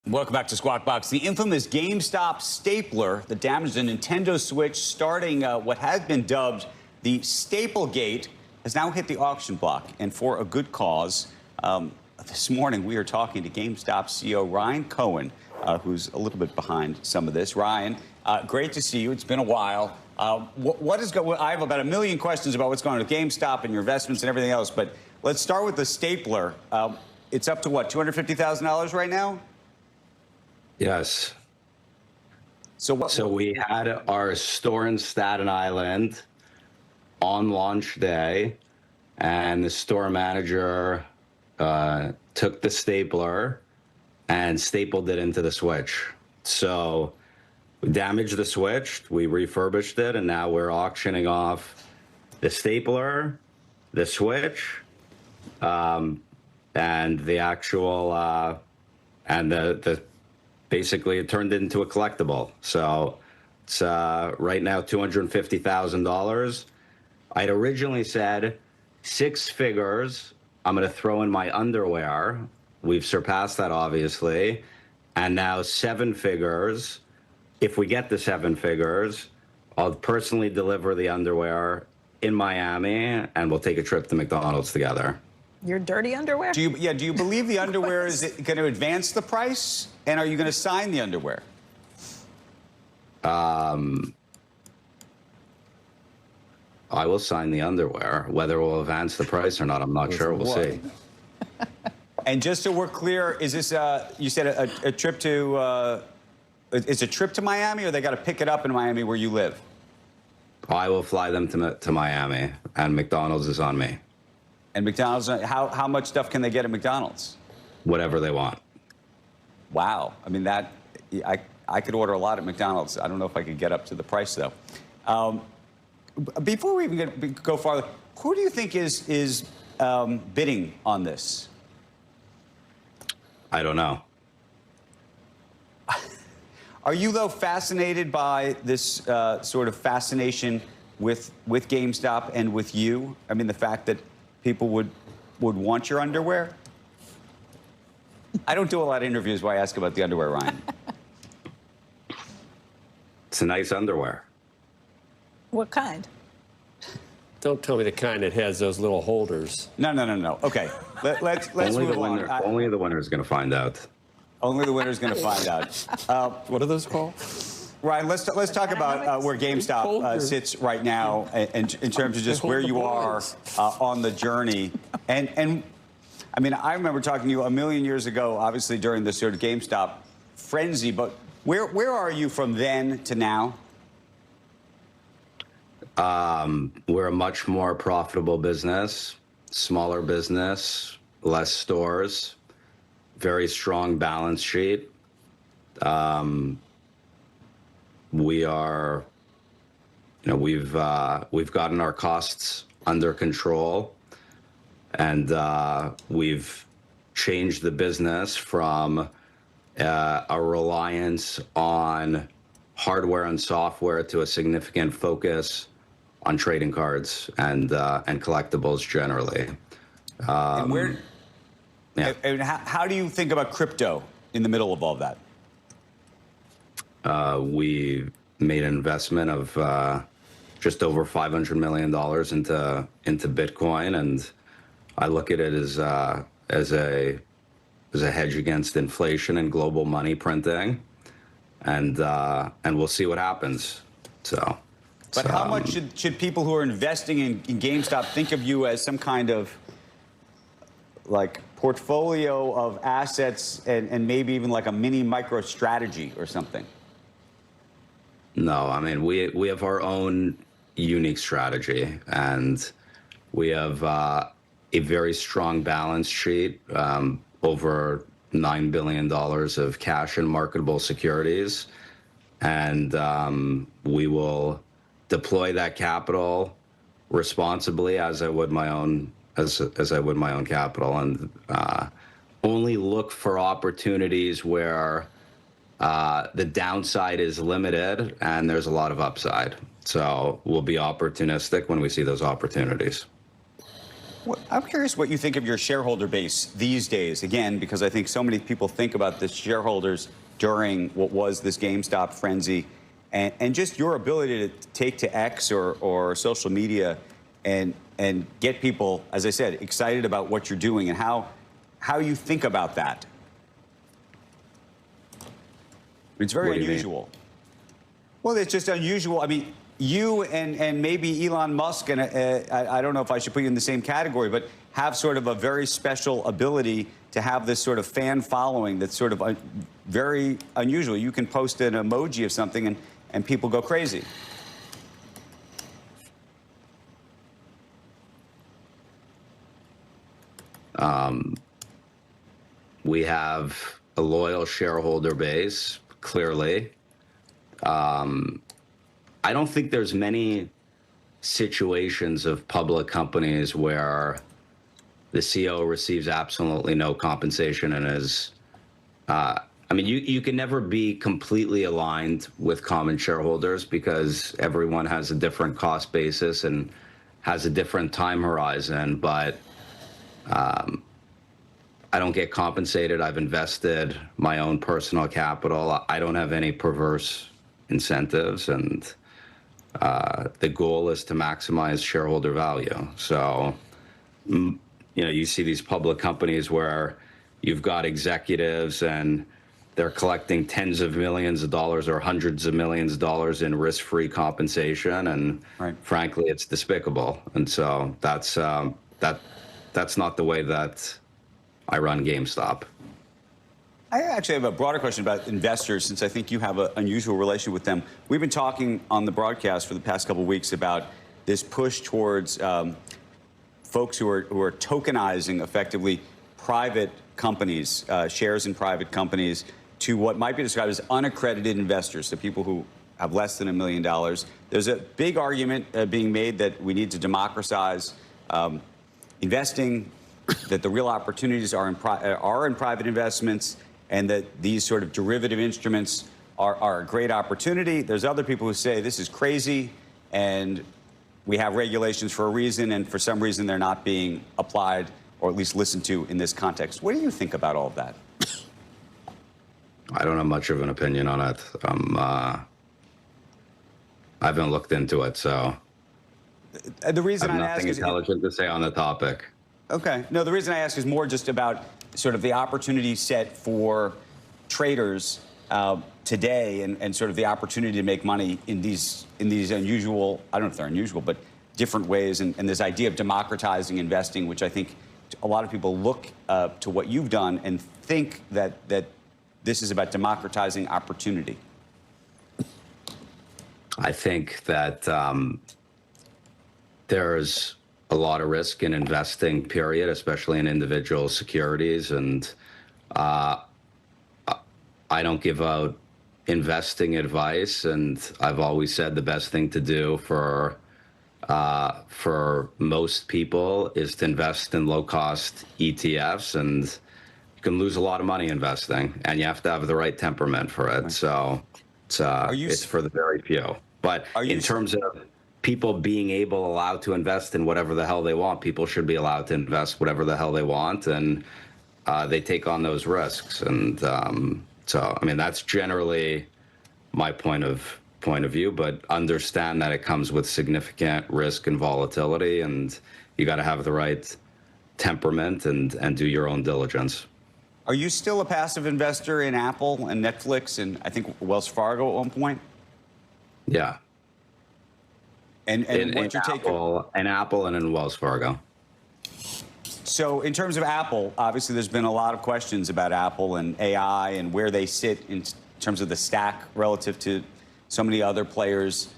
Welcome back to Squawk Box. The infamous GameStop stapler that damaged a Nintendo Switch, starting what has been dubbed the Staplegate, has now hit the auction block, and for a good cause. This morning, we are talking to GameStop CEO Ryan Cohen, who's a little bit behind some of this. Ryan, great to see you. It's been a while. What is going? I have about a million questions about what's going on with GameStop and your investments and everything else, but let's start with the stapler. It's up to what, $250,000 right now? Yes. So we had our store in Staten Island on launch day, and the store manager took the stapler and stapled it into the Switch. So we damaged the Switch, we refurbished it, and now we're auctioning off the stapler, the Switch, and the actual and the basically, it turned into a collectible. So it's right now $250,000. I'd originally said 6 figures. I'm going to throw in my underwear. We've surpassed that, obviously. And now 7 figures. If we get the 7 figures, I'll personally deliver the underwear in Miami, and we'll take a trip to McDonald's together. Your dirty underwear? Do you believe the underwear is going to advance the price? And are you going to sign the underwear? I will sign the underwear. Whether it will advance the price or not, I'm not sure. We'll see. And just so we're clear, is this, you said a trip to, it's a trip to Miami, or they got to pick it up in Miami where you live? I will fly them to Miami, and McDonald's is on me. And McDonald's, how much stuff can they get at McDonald's? Whatever they want. Wow. I mean, that, I could order a lot at McDonald's. I don't know if I could get up to the price, though. Before we even go farther, who do you think is bidding on this? I don't know. Are you, though, fascinated by this sort of fascination with GameStop and with you? I mean, the fact that people would want your underwear? I don't do a lot of interviews where I ask about the underwear, Ryan. It's a nice underwear. What kind? Don't tell me the kind that has those little holders. No. Okay, let's move on. Only the winner is going to find out. Only the winner is going to find out. What are those called? Ryan, let's talk about where GameStop sits right now, in terms of just where you are on the journey. And I mean, I remember talking to you a million years ago, obviously during the sort of GameStop frenzy. But where are you from then to now? We're a much more profitable business, smaller business, less stores, very strong balance sheet. We are, we've gotten our costs under control, and we've changed the business from a reliance on hardware and software to a significant focus on trading cards and collectibles generally. And how do you think about crypto in the middle of all that? We made an investment of just over $500 million into Bitcoin, and I look at it as a hedge against inflation and global money printing, and we'll see what happens. But how much should people who are investing in GameStop think of you as some kind of like portfolio of assets and maybe even like a mini micro strategy or something? No, I mean, we have our own unique strategy, and we have a very strong balance sheet, over $9 billion of cash and marketable securities, and we will deploy that capital responsibly as I would my own capital, and only look for opportunities where the downside is limited and there's a lot of upside. So we'll be opportunistic when we see those opportunities. Well, I'm curious what you think of your shareholder base these days, again, because I think so many people think about the shareholders during what was this GameStop frenzy, and just your ability to take to X or social media and get people, as I said, excited about what you're doing and how you think about that. It's very unusual. Well, it's just unusual. I mean, you and maybe Elon Musk, and I don't know if I should put you in the same category, but have sort of a very special ability to have this sort of fan following that's sort of very unusual. You can post an emoji of something and people go crazy. We have a loyal shareholder base, clearly. I don't think there's many situations of public companies where the CEO receives absolutely no compensation and is, I mean, you can never be completely aligned with common shareholders because everyone has a different cost basis and has a different time horizon, but I don't get compensated. I've invested my own personal capital. I don't have any perverse incentives, and the goal is to maximize shareholder value. So, you see these public companies where you've got executives and they're collecting tens of millions of dollars or hundreds of millions of dollars in risk-free compensation, and frankly, it's despicable. And so that's not the way that I run GameStop. I actually have a broader question about investors, since I think you have an unusual relationship with them. We've been talking on the broadcast for the past couple of weeks about this push towards folks who are tokenizing effectively private companies, shares in private companies, to what might be described as unaccredited investors, so people who have less than $1 million. There's a big argument being made that we need to democratize investing, that the real opportunities are in private investments, and that these sort of derivative instruments are a great opportunity. There's other people who say this is crazy, and we have regulations for a reason, and for some reason they're not being applied or at least listened to in this context. What do you think about all of that? I don't have much of an opinion on it. I haven't looked into it, so the reason I have I ask nothing is intelligent to say on the topic. Okay. No, the reason I ask is more just about sort of the opportunity set for traders today, and sort of the opportunity to make money in these unusual, I don't know if they're unusual, but different ways, and this idea of democratizing investing, which I think a lot of people look to what you've done and think that this is about democratizing opportunity. I think that there's a lot of risk in investing, period, especially in individual securities. And I don't give out investing advice. And I've always said the best thing to do for most people is to invest in low-cost ETFs. And you can lose a lot of money investing, and you have to have the right temperament for it. So it's for the very few. But in terms of people being allowed to invest in whatever the hell they want, people should be allowed to invest whatever the hell they want, and they take on those risks. And so, I mean, that's generally my point of view, but understand that it comes with significant risk and volatility, and you got to have the right temperament and do your own diligence. Are you still a passive investor in Apple and Netflix and I think Wells Fargo at one point? Yeah. And what's your take? In Apple and in Wells Fargo. So in terms of Apple, obviously there's been a lot of questions about Apple and AI and where they sit in terms of the stack relative to so many other players.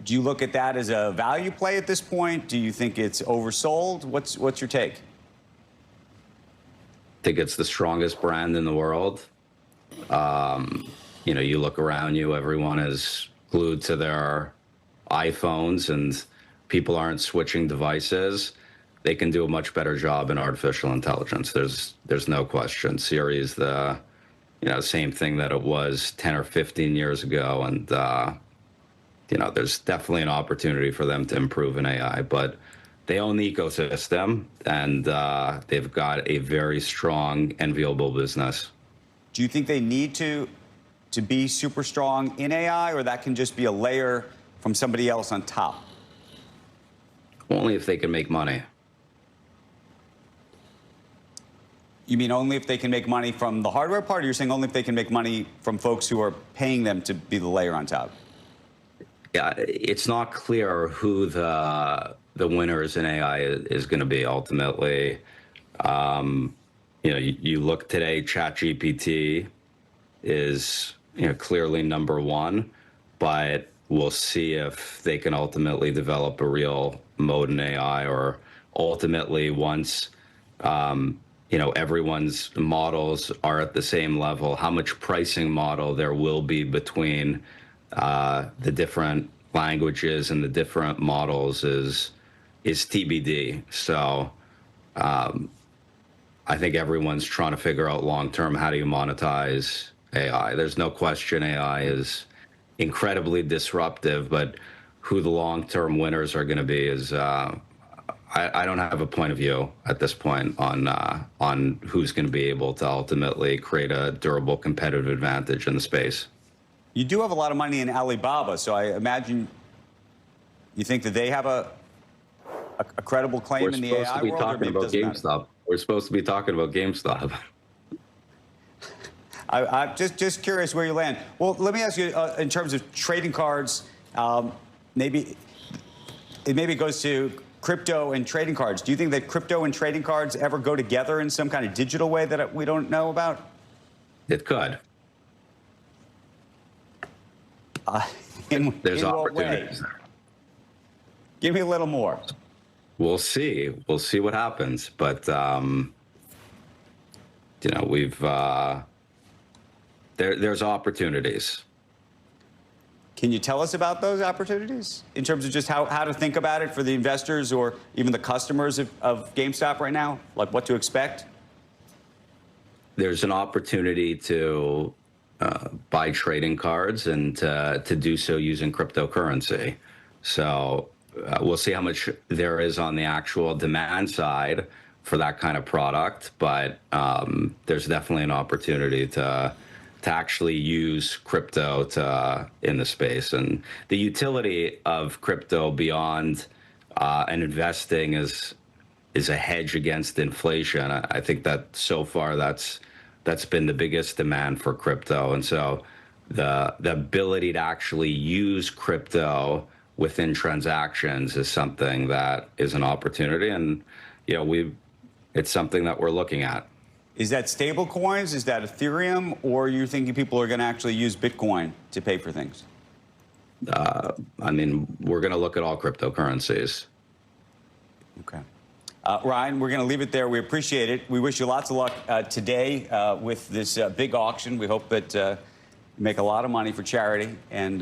Do you look at that as a value play at this point? Do you think it's oversold? What's your take? I think it's the strongest brand in the world. You look around you, everyone is glued to their iPhones, and people aren't switching devices. They can do a much better job in artificial intelligence. There's no question. Siri is the same thing that it was 10 or 15 years ago, and there's definitely an opportunity for them to improve in AI. But they own the ecosystem, and they've got a very strong, enviable business. Do you think they need to be super strong in AI, or that can just be a layer from somebody else on top? Only if they can make money. You mean only if they can make money from the hardware part, or you're saying only if they can make money from folks who are paying them to be the layer on top? Yeah, it's not clear who the winners in AI is going to be ultimately. You look today, ChatGPT is clearly number one, but we'll see if they can ultimately develop a real mode in AI, or ultimately once everyone's models are at the same level, how much pricing model there will be between the different languages and the different models is TBD. So I think everyone's trying to figure out long-term, how do you monetize AI? There's no question AI is incredibly disruptive, but who the long-term winners are going to be is, I don't have a point of view at this point on who's going to be able to ultimately create a durable competitive advantage in the space. You do have a lot of money in Alibaba, so I imagine you think that they have a credible claim in the AI world, or maybe it doesn't matter? We're supposed to be talking about GameStop. I'm just curious where you land. Well, let me ask you, in terms of trading cards, maybe it goes to crypto and trading cards. Do you think that crypto and trading cards ever go together in some kind of digital way that we don't know about? It could. There's in opportunities there. Give me a little more. We'll see. We'll see what happens. But there's opportunities. Can you tell us about those opportunities in terms of just how to think about it for the investors or even the customers of GameStop right now, like what to expect? There's an opportunity to buy trading cards and to do so using cryptocurrency. So we'll see how much there is on the actual demand side for that kind of product, but there's definitely an opportunity to actually use crypto in the space. And the utility of crypto beyond and investing is a hedge against inflation. I think that so far that's been the biggest demand for crypto. And so the ability to actually use crypto within transactions is something that is an opportunity. And it's something that we're looking at. Is that stable coins? Is that Ethereum? Or are you thinking people are going to actually use Bitcoin to pay for things? We're going to look at all cryptocurrencies. Okay. Ryan, we're going to leave it there. We appreciate it. We wish you lots of luck today with this big auction. We hope that you make a lot of money for charity. And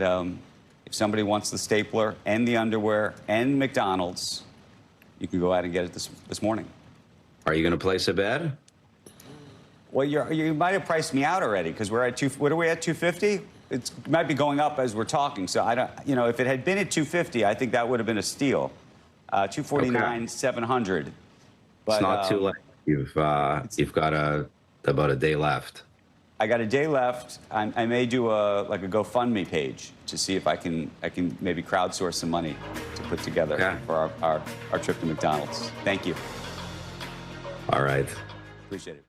if somebody wants the stapler and the underwear and McDonald's, you can go out and get it this morning. Are you going to place a bet? Well, you might have priced me out already because we're at what are we at, 250? It might be going up as we're talking. So I don't, if it had been at 250, I think that would have been a steal. 249, 700. But, it's not too late. You've got about a day left. I got a day left. I may do a GoFundMe page to see if I can maybe crowdsource some money to put together for our trip to McDonald's. Thank you. All right. Appreciate it.